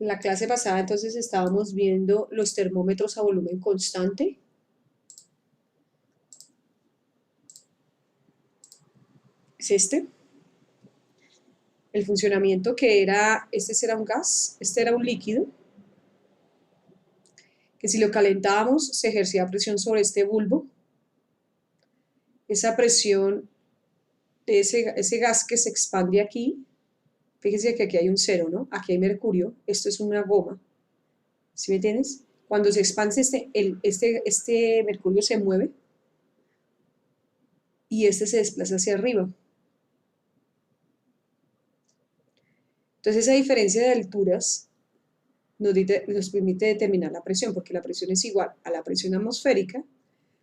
la clase pasada entonces estábamos viendo los termómetros a volumen constante. Es este. El funcionamiento que era, este era un gas, este era un líquido, que si lo calentábamos se ejercía presión sobre este bulbo. Esa presión de ese gas que se expande aquí, fíjense que aquí hay un cero, ¿no? Aquí hay mercurio, esto es una goma, ¿sí me entiendes? Cuando se expande este mercurio se mueve y este se desplaza hacia arriba. Entonces esa diferencia de alturas nos permite determinar la presión, porque la presión es igual a la presión atmosférica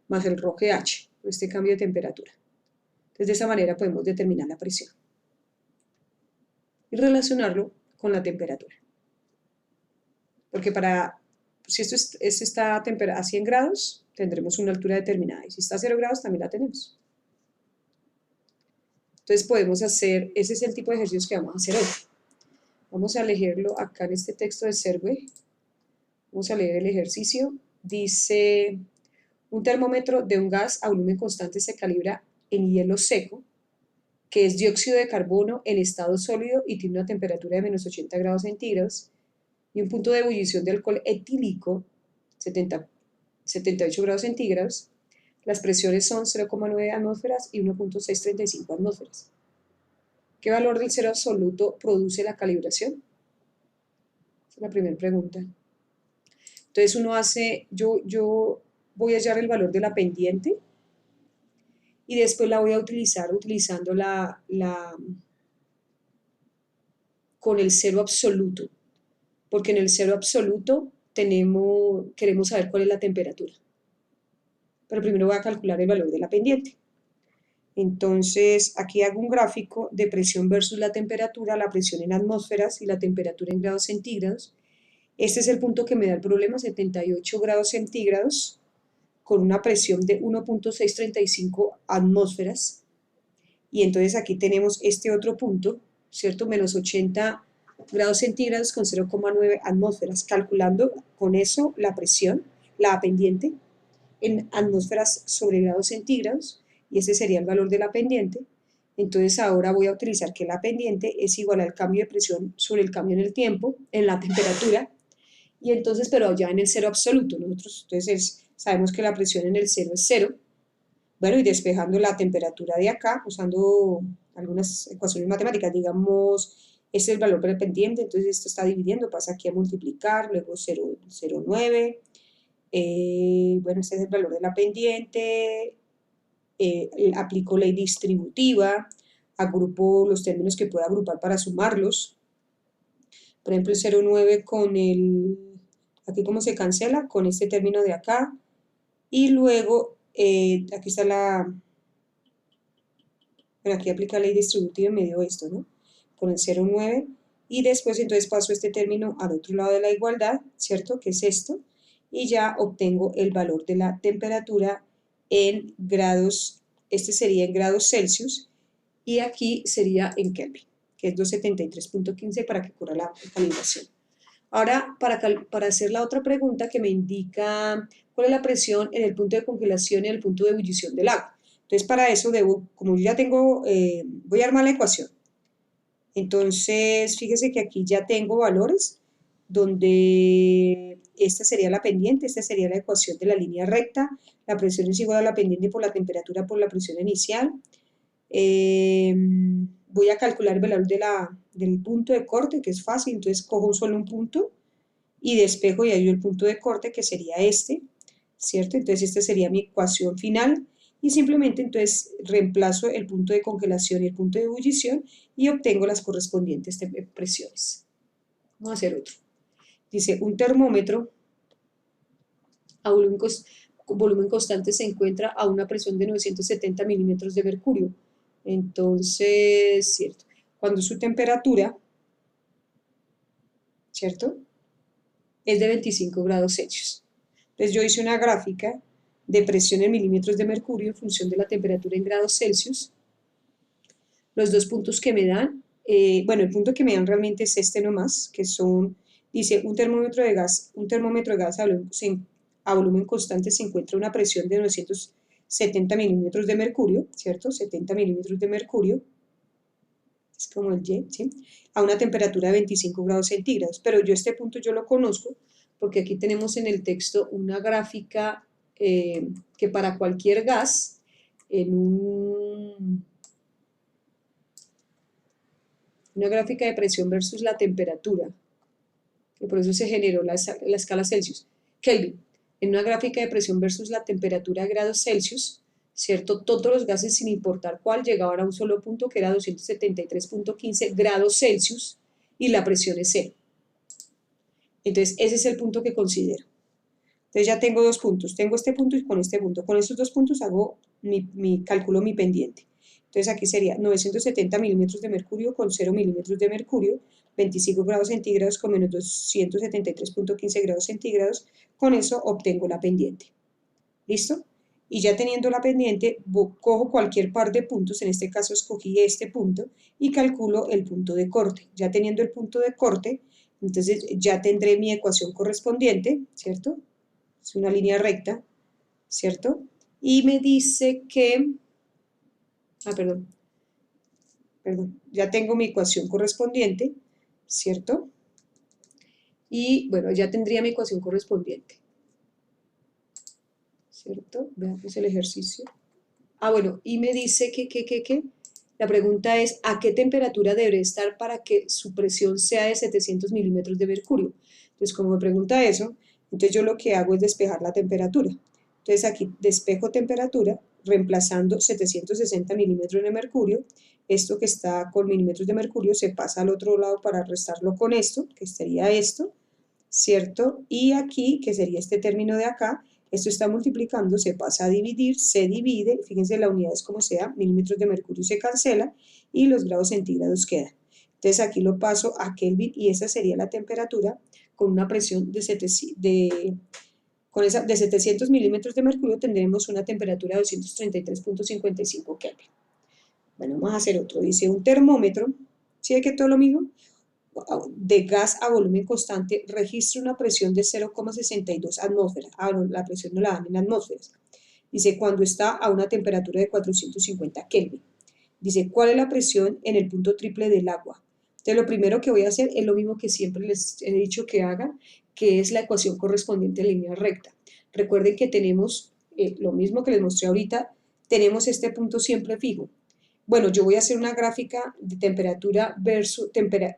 más el rho GH, este cambio de temperatura. Entonces de esa manera podemos determinar la presión y relacionarlo con la temperatura. Porque si esto está a 100 grados, tendremos una altura determinada, y si está a 0 grados también la tenemos. Entonces podemos hacer, ese es el tipo de ejercicios que vamos a hacer hoy. Vamos a leerlo acá en este texto de Serve. Vamos a leer el ejercicio. Dice, un termómetro de un gas a volumen constante se calibra en hielo seco, que es dióxido de carbono en estado sólido y tiene una temperatura de menos 80 grados centígrados, y un punto de ebullición de alcohol etílico, 78 grados centígrados. Las presiones son 0,9 atmósferas y 1,635 atmósferas. ¿Qué valor del cero absoluto produce la calibración? Esa es la primera pregunta. Entonces uno hace, yo voy a hallar el valor de la pendiente y después la voy a utilizar utilizando con el cero absoluto, porque en el cero absoluto queremos saber cuál es la temperatura. Pero primero voy a calcular el valor de la pendiente. Entonces, aquí hago un gráfico de presión versus la temperatura, la presión en atmósferas y la temperatura en grados centígrados. Este es el punto que me da el problema, 78 grados centígrados, con una presión de 1,635 atmósferas. Y entonces aquí tenemos este otro punto, ¿cierto? Menos 80 grados centígrados con 0,9 atmósferas. Calculando con eso la presión, la pendiente, en atmósferas sobre grados centígrados, y ese sería el valor de la pendiente. Entonces ahora voy a utilizar que la pendiente es igual al cambio de presión sobre el cambio en el tiempo, en la temperatura, y entonces, pero ya en el cero absoluto, nosotros entonces sabemos que la presión en el cero es cero. Bueno, y despejando la temperatura de acá, usando algunas ecuaciones matemáticas, digamos, este es el valor pendiente, entonces esto está dividiendo, pasa aquí a multiplicar, luego 0,9, bueno, este es el valor de la pendiente, aplico ley distributiva, agrupo los términos que pueda agrupar para sumarlos. Por ejemplo, el 0,9 con aquí como se cancela, con este término de acá, y luego, aquí está bueno, aquí aplica ley distributiva y me dio esto, ¿no? Con el 0,9, y después entonces paso este término al otro lado de la igualdad, ¿cierto? Que es esto, y ya obtengo el valor de la temperatura en grados, este sería en grados Celsius, y aquí sería en Kelvin, que es 273.15 para que ocurra la calibración. Ahora, para hacer la otra pregunta que me indica cuál es la presión en el punto de congelación y en el punto de ebullición del agua. Entonces, para eso como yo ya tengo, voy a armar la ecuación. Entonces, fíjese que aquí ya tengo valores donde esta sería la pendiente, esta sería la ecuación de la línea recta, la presión es igual a la pendiente por la temperatura por la presión inicial. Voy a calcular el valor del punto de corte, que es fácil, entonces cojo solo un punto y despejo y hallo el punto de corte, que sería este, ¿cierto? Entonces esta sería mi ecuación final, y simplemente entonces reemplazo el punto de congelación y el punto de ebullición y obtengo las correspondientes presiones. Vamos a hacer otro. Dice, un termómetro a volumen constante se encuentra a una presión de 970 milímetros de mercurio. Entonces, ¿cierto? Cuando su temperatura, ¿cierto?, es de 25 grados Celsius. Entonces yo hice una gráfica de presión en milímetros de mercurio en función de la temperatura en grados Celsius. Los dos puntos que me dan, bueno, el punto que me dan realmente es este nomás, que son Dice, un termómetro de gas a volumen constante se encuentra a una presión de 970 milímetros de mercurio, ¿cierto? 70 milímetros de mercurio, es como el Y, ¿sí? A una temperatura de 25 grados centígrados. Pero yo este punto yo lo conozco porque aquí tenemos en el texto una gráfica que para cualquier gas, una gráfica de presión versus la temperatura, que por eso se generó la escala Celsius, Kelvin, en una gráfica de presión versus la temperatura de grados Celsius, ¿cierto? Todos los gases, sin importar cuál, llegaban a un solo punto, que era 273.15 grados Celsius, y la presión es cero. Entonces, ese es el punto que considero. Entonces ya tengo dos puntos, tengo este punto y con este punto. Con estos dos puntos calculo mi pendiente. Entonces aquí sería 970 milímetros de mercurio con 0 milímetros de mercurio, 25 grados centígrados con menos 273.15 grados centígrados. Con eso obtengo la pendiente. ¿Listo? Y ya teniendo la pendiente, cojo cualquier par de puntos, en este caso escogí este punto, y calculo el punto de corte. Ya teniendo el punto de corte, entonces ya tendré mi ecuación correspondiente, ¿cierto? Es una línea recta, ¿cierto? Y me dice que, perdón, ya tengo mi ecuación correspondiente, ¿cierto? Y bueno, ya tendría mi ecuación correspondiente, ¿cierto? Veamos el ejercicio. Bueno, y me dice que la pregunta es, ¿a qué temperatura debe estar para que su presión sea de 700 milímetros de mercurio? Entonces, como me pregunta eso, entonces yo lo que hago es despejar la temperatura. Entonces aquí despejo temperatura, reemplazando 760 milímetros de mercurio. Esto que está con milímetros de mercurio se pasa al otro lado para restarlo con esto, que sería esto, ¿cierto? Y aquí, que sería este término de acá, esto está multiplicando, se pasa a dividir, se divide, fíjense la unidad es como sea, milímetros de mercurio se cancela y los grados centígrados quedan. Entonces aquí lo paso a Kelvin y esa sería la temperatura con una presión de 700 milímetros de mercurio tendremos una temperatura de 233.55 Kelvin. Bueno, vamos a hacer otro. Dice un termómetro, ¿sí ve que todo lo mismo? De gas a volumen constante registra una presión de 0,62 atmósferas. No, la presión no la dan en atmósferas. Dice, cuando está a una temperatura de 450 Kelvin. Dice, ¿cuál es la presión en el punto triple del agua? Entonces, lo primero que voy a hacer es lo mismo que siempre les he dicho que hagan, que es la ecuación correspondiente a línea recta. Recuerden que tenemos lo mismo que les mostré ahorita, tenemos este punto siempre fijo. Bueno, yo voy a hacer una gráfica de temperatura versus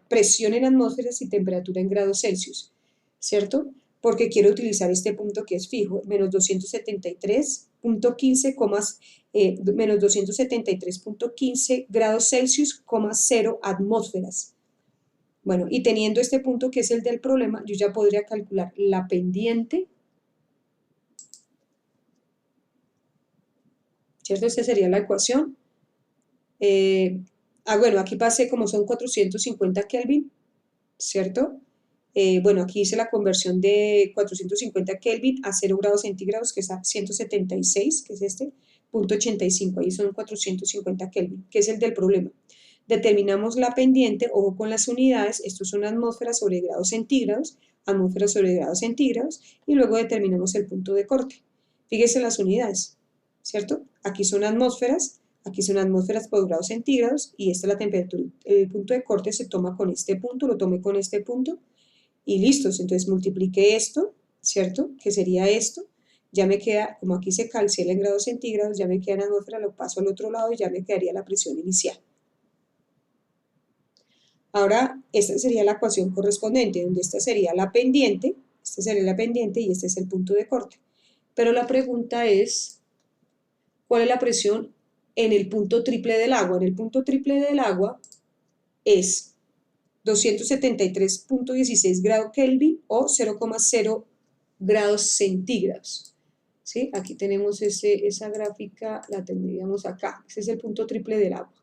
presión en atmósferas y temperatura en grados Celsius, ¿cierto? Porque quiero utilizar este punto que es fijo, menos 273.15, menos 273.15 grados Celsius, 0 atmósferas. Bueno, y teniendo este punto que es el del problema, yo ya podría calcular la pendiente, ¿cierto? Esta sería la ecuación. Bueno, aquí pasé como son 450 Kelvin, ¿cierto? Bueno, aquí hice la conversión de 450 Kelvin a 0 grados centígrados, que es a 176, que es este, punto 85, ahí son 450 Kelvin, que es el del problema. Determinamos la pendiente, ojo con las unidades, estos son atmósferas sobre grados centígrados, atmósferas sobre grados centígrados, y luego determinamos el punto de corte. Fíjense las unidades, ¿cierto? Aquí son atmósferas por grados centígrados, y esta es la temperatura. El punto de corte se toma con este punto, lo tomé con este punto, y listos. Entonces multipliqué esto, ¿cierto? Que sería esto. Ya me queda, como aquí se cancela en grados centígrados, ya me queda en atmósfera, lo paso al otro lado y ya me quedaría la presión inicial. Ahora, esta sería la ecuación correspondiente, donde esta sería la pendiente y este es el punto de corte. Pero la pregunta es, ¿cuál es la presión en el punto triple del agua? En el punto triple del agua es 273.16 grados Kelvin o 0,0 grados centígrados. ¿Sí? Aquí tenemos esa gráfica, la tendríamos acá. Ese es el punto triple del agua.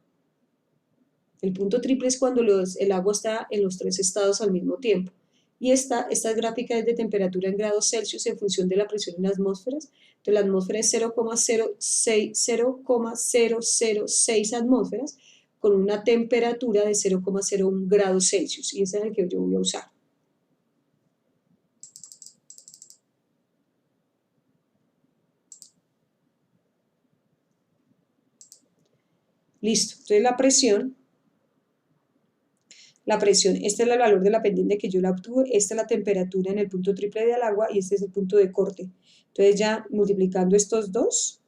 El punto triple es cuando el agua está en los tres estados al mismo tiempo. Y esta gráfica es de temperatura en grados Celsius en función de la presión en atmósferas. Entonces la atmósfera es 0,006 atmósferas con una temperatura de 0,01 grados Celsius. Y ese es el que yo voy a usar. Listo, entonces la presión, este es el valor de la pendiente que yo la obtuve, esta es la temperatura en el punto triple del agua y este es el punto de corte. Entonces ya multiplicando estos dos,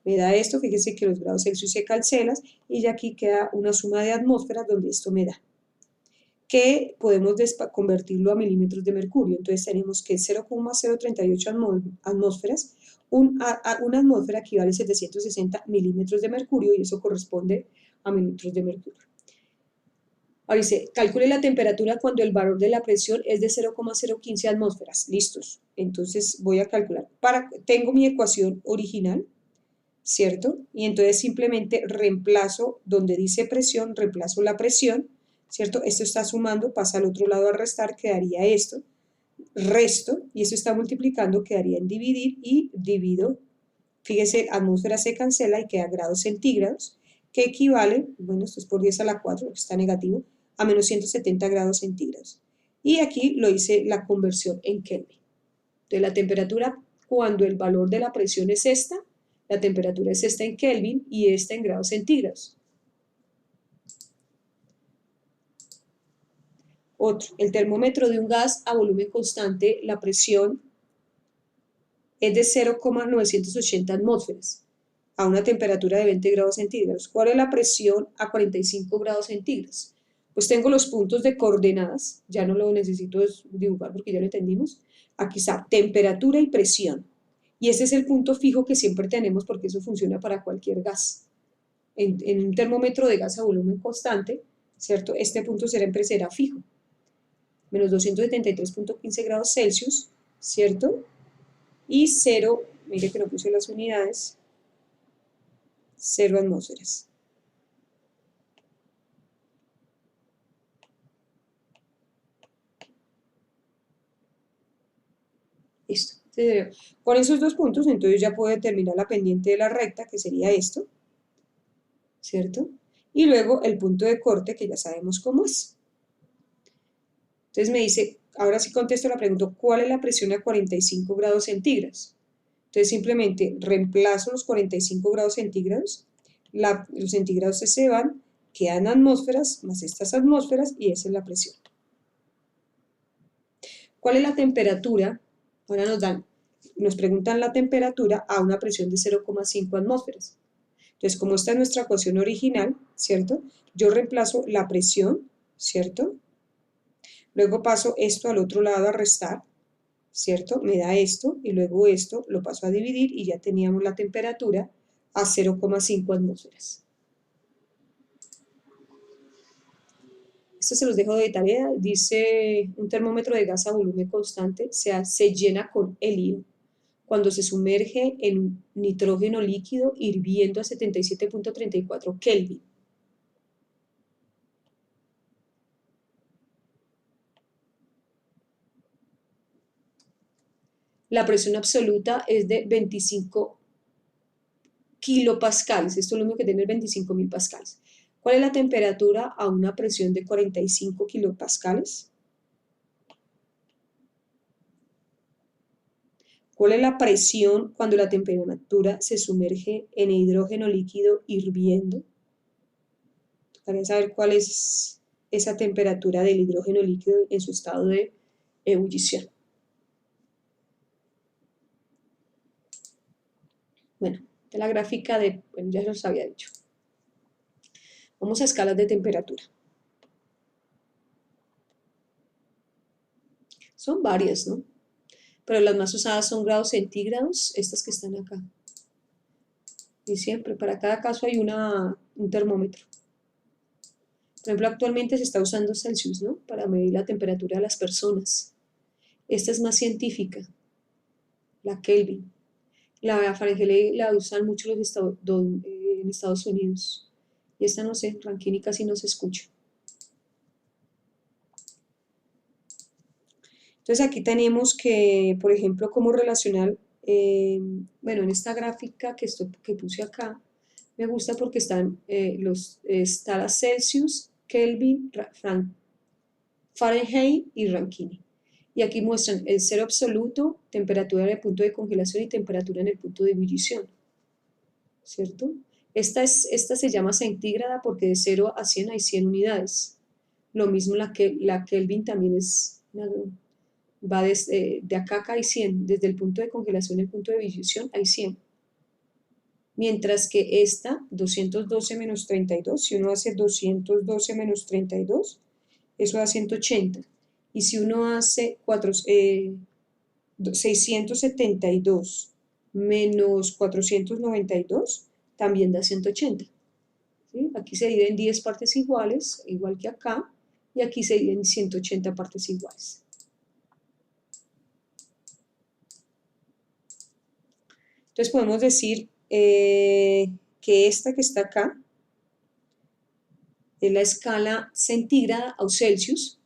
me da esto, fíjense que los grados Celsius se cancelan y ya aquí queda una suma de atmósferas donde esto me da. Que podemos convertirlo a milímetros de mercurio. Entonces tenemos que 0,038 atmósferas, una atmósfera equivale a 760 milímetros de mercurio y eso corresponde a mililitros de mercurio. Ahora dice, calcule la temperatura cuando el valor de la presión es de 0,015 atmósferas. Listos. Entonces voy a calcular. Tengo mi ecuación original, ¿cierto? Y entonces simplemente reemplazo donde dice presión, reemplazo la presión, ¿cierto? Esto está sumando, pasa al otro lado a restar, quedaría esto. Resto, y esto está multiplicando, quedaría en dividir y divido. Fíjense, atmósfera se cancela y queda grados centígrados, que equivale, bueno, esto es por 10 a la 4, está negativo, a menos 170 grados centígrados. Y aquí lo hice la conversión en Kelvin. Entonces la temperatura, cuando el valor de la presión es esta, la temperatura es esta en Kelvin y esta en grados centígrados. Otro, el termómetro de un gas a volumen constante, la presión es de 0,980 atmósferas a una temperatura de 20 grados centígrados. ¿Cuál es la presión a 45 grados centígrados? Pues tengo los puntos de coordenadas, ya no lo necesito dibujar porque ya lo entendimos. Aquí está, temperatura y presión. Y ese es el punto fijo que siempre tenemos porque eso funciona para cualquier gas. En un termómetro de gas a volumen constante, ¿cierto? Este punto siempre será fijo. Menos 273.15 grados Celsius, ¿cierto? Y 0, mire que no puse las unidades, 0 atmósferas. Listo. Con esos dos puntos, entonces ya puedo determinar la pendiente de la recta, que sería esto, ¿cierto? Y luego el punto de corte, que ya sabemos cómo es. Entonces me dice, ahora sí contesto la pregunta, ¿cuál es la presión a 45 grados centígrados? Entonces simplemente reemplazo los 45 grados centígrados, los centígrados se van, quedan atmósferas, más estas atmósferas, y esa es la presión. ¿Cuál es la temperatura? Ahora nos preguntan la temperatura a una presión de 0,5 atmósferas. Entonces, como esta es nuestra ecuación original, ¿cierto? Yo reemplazo la presión, ¿cierto? Luego paso esto al otro lado a restar, ¿cierto? Me da esto, y luego esto lo paso a dividir, y ya teníamos la temperatura a 0,5 atmósferas. Esto se los dejo de tarea, dice un termómetro de gas a volumen constante se llena con helio cuando se sumerge en nitrógeno líquido hirviendo a 77.34 Kelvin. La presión absoluta es de 25 kilopascales, esto es lo mismo que tener 25.000 pascales. ¿Cuál es la temperatura a una presión de 45 kilopascales? ¿Cuál es la presión cuando la temperatura se sumerge en hidrógeno líquido hirviendo? Para saber cuál es esa temperatura del hidrógeno líquido en su estado de ebullición. Bueno, de la gráfica bueno, ya se los había dicho. Vamos a escalas de temperatura. Son varias, ¿no? Pero las más usadas son grados centígrados, estas que están acá. Y siempre, para cada caso hay un termómetro. Por ejemplo, actualmente se está usando Celsius, ¿no? Para medir la temperatura de las personas. Esta es más científica, la Kelvin. La Fahrenheit la usan mucho en Estados Unidos. Y esta no sé, Rankine casi no se escucha. Entonces aquí tenemos que, por ejemplo, cómo relacionar, bueno, en esta gráfica que puse acá, me gusta porque está la Celsius, Kelvin, Fahrenheit y Rankine. Y aquí muestran el cero absoluto, temperatura en el punto de congelación y temperatura en el punto de ebullición, ¿cierto? Esta se llama centígrada porque de 0 a 100 hay 100 unidades. Lo mismo la Kelvin también va de acá a acá hay 100, desde el punto de congelación y el punto de ebullición hay 100. Mientras que esta, 212 menos 32, si uno hace 212 menos 32, eso da 180. Y si uno hace 672 menos 492, también da 180. ¿Sí? Aquí se divide en 10 partes iguales, igual que acá, y aquí se divide en 180 partes iguales. Entonces podemos decir que esta que está acá es la escala centígrada o Celsius,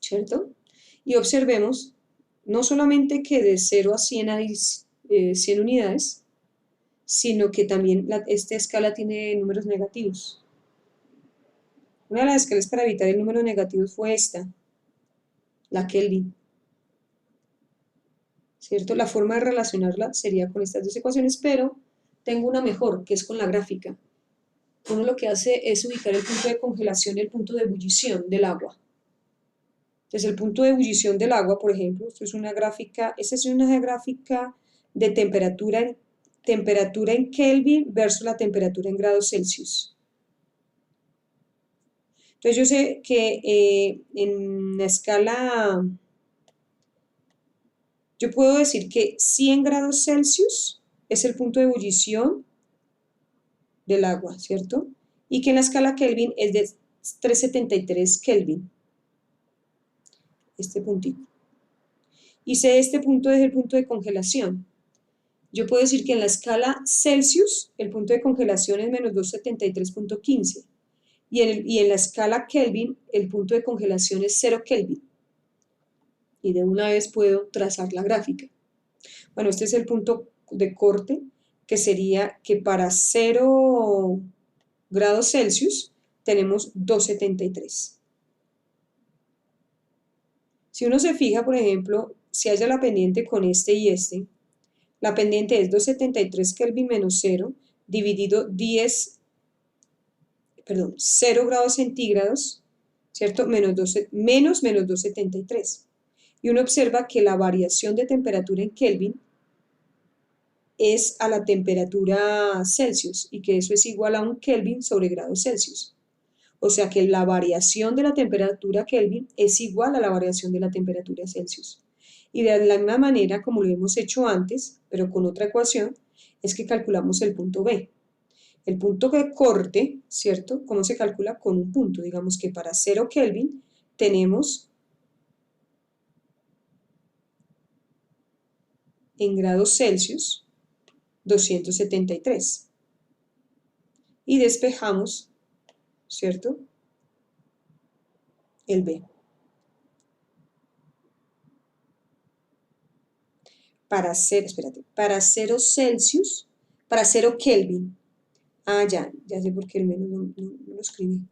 ¿cierto? Y observemos no solamente que de 0 a 100 hay 100 unidades, sino que también esta escala tiene números negativos. Una de las escalas para evitar el número negativo fue esta, la Kelvin. ¿Cierto? La forma de relacionarla sería con estas dos ecuaciones, pero tengo una mejor, que es con la gráfica. Uno lo que hace es ubicar el punto de congelación y el punto de ebullición del agua. Entonces, el punto de ebullición del agua, por ejemplo, esta es una gráfica de temperatura en Kelvin versus la temperatura en grados Celsius. Entonces, yo sé que en la escala, yo puedo decir que 100 grados Celsius es el punto de ebullición del agua, ¿cierto? Y que en la escala Kelvin es de 373 Kelvin. Este puntito. Y sé este punto es el punto de congelación. Yo puedo decir que en la escala Celsius el punto de congelación es menos 273.15 y en la escala Kelvin el punto de congelación es 0 Kelvin. Y de una vez puedo trazar la gráfica. Bueno, este es el punto de corte, que sería que para 0 grados Celsius tenemos 273. Si uno se fija, por ejemplo, si haya la pendiente con este y este, la pendiente es 273 Kelvin menos 0 dividido 0 grados centígrados, ¿cierto? Menos 273. Y uno observa que la variación de temperatura en Kelvin es a la temperatura Celsius y que eso es igual a un Kelvin sobre grados Celsius. O sea que la variación de la temperatura Kelvin es igual a la variación de la temperatura Celsius. Y de la misma manera, como lo hemos hecho antes, pero con otra ecuación, es que calculamos el punto B. El punto de corte, ¿cierto? ¿Cómo se calcula? Con un punto. Digamos que para 0 Kelvin tenemos en grados Celsius 273. Y despejamos, ¿cierto? El B. Para 0 Celsius, para 0 Kelvin. Ah, ya sé por qué el menos no lo escribí.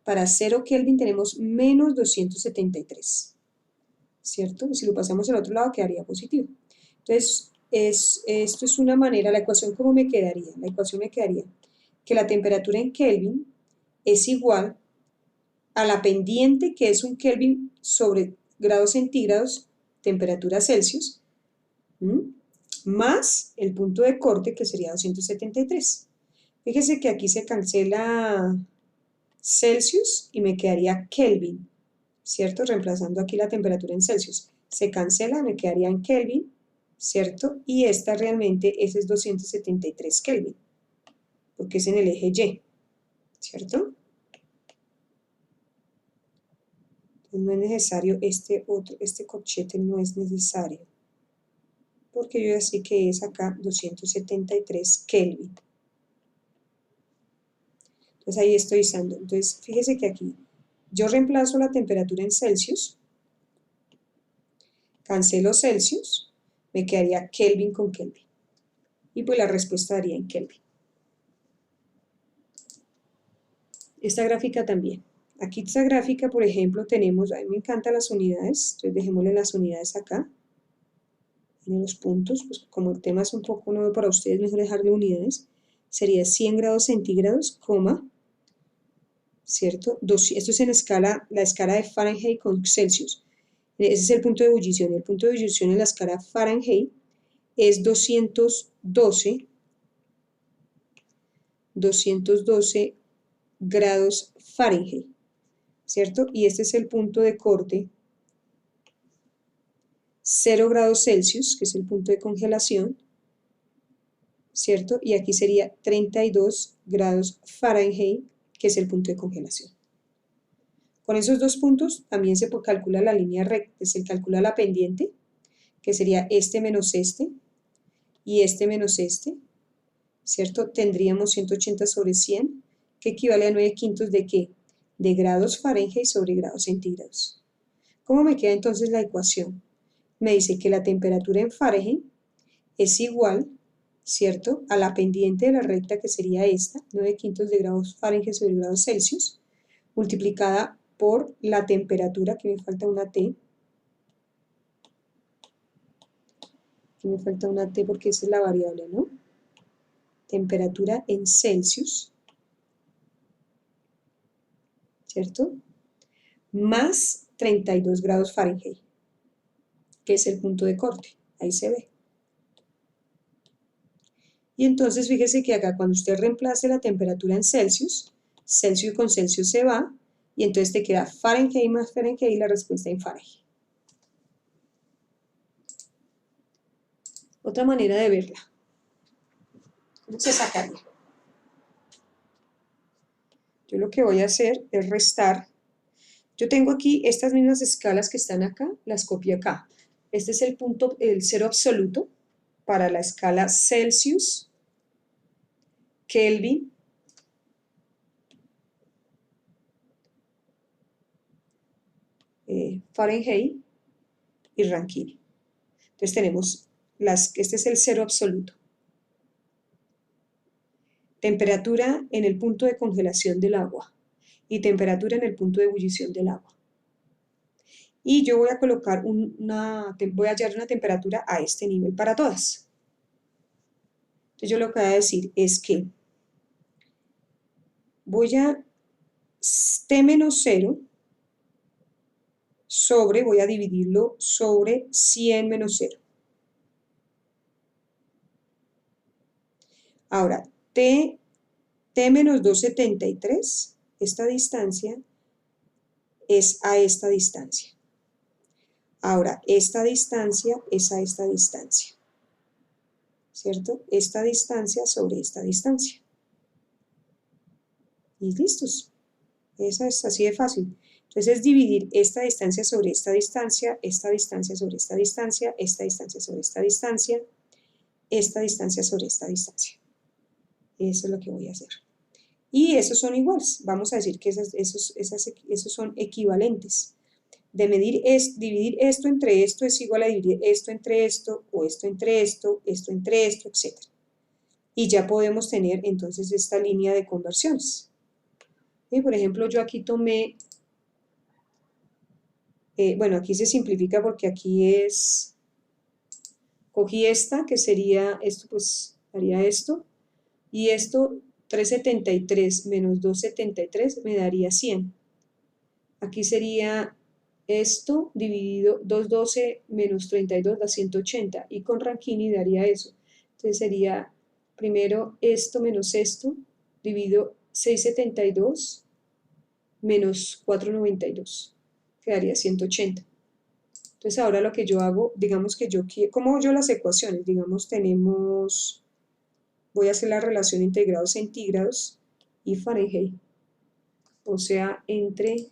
Para 0 Kelvin tenemos menos 273, ¿cierto? Y si lo pasamos al otro lado quedaría positivo. Entonces, esto es una manera, la ecuación ¿cómo me quedaría? La ecuación me quedaría que la temperatura en Kelvin es igual a la pendiente, que es un Kelvin sobre grados centígrados, temperatura Celsius, más el punto de corte, que sería 273. Fíjese que aquí se cancela Celsius y me quedaría Kelvin, ¿cierto? Reemplazando aquí la temperatura en Celsius. Se cancela, me quedaría en Kelvin, ¿cierto? Y esta realmente, ese es 273 Kelvin, porque es en el eje Y, ¿cierto? No es necesario este corchete no es necesario, porque yo ya sé que es acá 273 Kelvin. Entonces ahí estoy usando. Entonces fíjese que aquí yo reemplazo la temperatura en Celsius, cancelo Celsius, me quedaría Kelvin con Kelvin. Y pues la respuesta daría en Kelvin. Esta gráfica también. Aquí esta gráfica, por ejemplo, tenemos, a mí me encantan las unidades, entonces dejémosle las unidades acá, en los puntos, pues como el tema es un poco nuevo para ustedes, mejor dejarle unidades. sería 100 grados centígrados, coma, ¿cierto? Esto es en la escala de Fahrenheit con Celsius. Ese es el punto de ebullición. El punto de ebullición en la escala Fahrenheit es 212 grados Fahrenheit, ¿cierto? Y este es el punto de corte, 0 grados Celsius, que es el punto de congelación, ¿cierto? Y aquí sería 32 grados Fahrenheit, que es el punto de congelación. Con esos dos puntos también se calcula la línea recta, se calcula la pendiente, que sería este menos este, y este menos este, ¿cierto? Tendríamos 180 sobre 100, que equivale a 9/5 de ¿qué? De grados Fahrenheit sobre grados centígrados. ¿Cómo me queda entonces la ecuación? Me dice que la temperatura en Fahrenheit es igual, ¿cierto?, a la pendiente de la recta, que sería esta, 9/5 de grados Fahrenheit sobre grados Celsius, multiplicada por la temperatura, que me falta una T, porque esa es la variable, ¿no? Temperatura en Celsius, ¿cierto? Más 32 grados Fahrenheit, que es el punto de corte, ahí se ve. Y entonces fíjese que acá cuando usted reemplace la temperatura en Celsius, Celsius con Celsius se va, y entonces te queda Fahrenheit más Fahrenheit y la respuesta en Fahrenheit. Otra manera de verla. ¿Cómo se sacaría? Yo lo que voy a hacer es restar. Yo tengo aquí estas mismas escalas que están acá, las copié acá. Este es el punto, el cero absoluto para la escala Celsius, Kelvin, Fahrenheit y Rankine. Entonces tenemos este es el cero absoluto. Temperatura en el punto de congelación del agua y temperatura en el punto de ebullición del agua. Y yo voy a colocar voy a hallar una temperatura a este nivel para todas. Entonces yo lo que voy a decir es que voy a T-0 voy a dividirlo sobre 100 menos 0. Ahora, T menos 273, esta distancia, es a esta distancia. Ahora, esta distancia es a esta distancia, ¿cierto? Esta distancia sobre esta distancia. Y listos. Esa es así de fácil. Entonces es dividir esta distancia sobre esta distancia, esta distancia sobre esta distancia, esta distancia sobre esta distancia, esta distancia sobre esta distancia. Eso es lo que voy a hacer. Y esos son iguales. Vamos a decir que esos son equivalentes. De dividir esto entre esto es igual a dividir esto entre esto, o esto entre esto, etc. Y ya podemos tener entonces esta línea de conversiones. Y por ejemplo, yo aquí tomé, bueno, aquí se simplifica porque aquí cogí esta, que sería esto, pues haría esto, y esto 373 menos 273 me daría 100. Aquí sería esto dividido 212 menos 32 da 180, y con Rankine daría eso. Entonces sería primero esto menos esto, dividido 672 menos 492, quedaría 180. Entonces ahora lo que yo hago, digamos que yo quiero, ¿cómo hago yo las ecuaciones? Digamos voy a hacer la relación entre grados centígrados y Fahrenheit, o sea, entre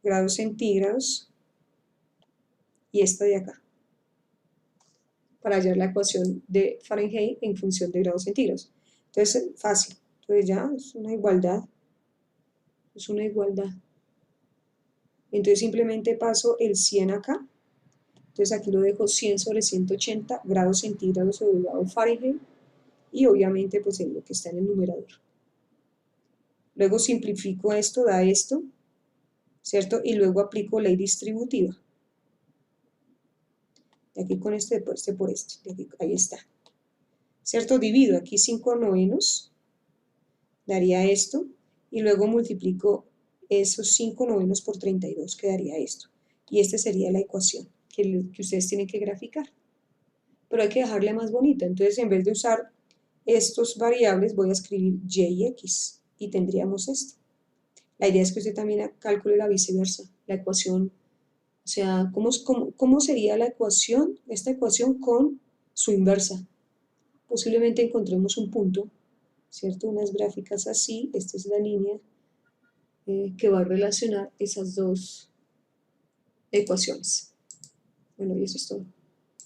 grados centígrados y esta de acá, para hallar la ecuación de Fahrenheit en función de grados centígrados. Entonces, fácil. Entonces ya es una igualdad. Es una igualdad. Entonces simplemente paso el 100 acá. Entonces aquí lo dejo 100 sobre 180 grados centígrados sobre grado Fahrenheit. Y obviamente pues en lo que está en el numerador. Luego simplifico esto, da esto, ¿cierto? Y luego aplico ley distributiva. De aquí con este, por este, de aquí, ahí está. ¿cierto? Divido aquí 5/9, daría esto, y luego multiplico esos 5/9 por 32, que daría esto. Y esta sería la ecuación que ustedes tienen que graficar. Pero hay que dejarla más bonita, entonces en vez de usar estos variables voy a escribir y y x, y tendríamos esto. La idea es que usted también calcule la viceversa, la ecuación, o sea, ¿cómo sería la ecuación, esta ecuación con su inversa? Posiblemente encontremos un punto, ¿cierto? Unas gráficas así, esta es la línea que va a relacionar esas dos ecuaciones. Bueno, y eso es todo.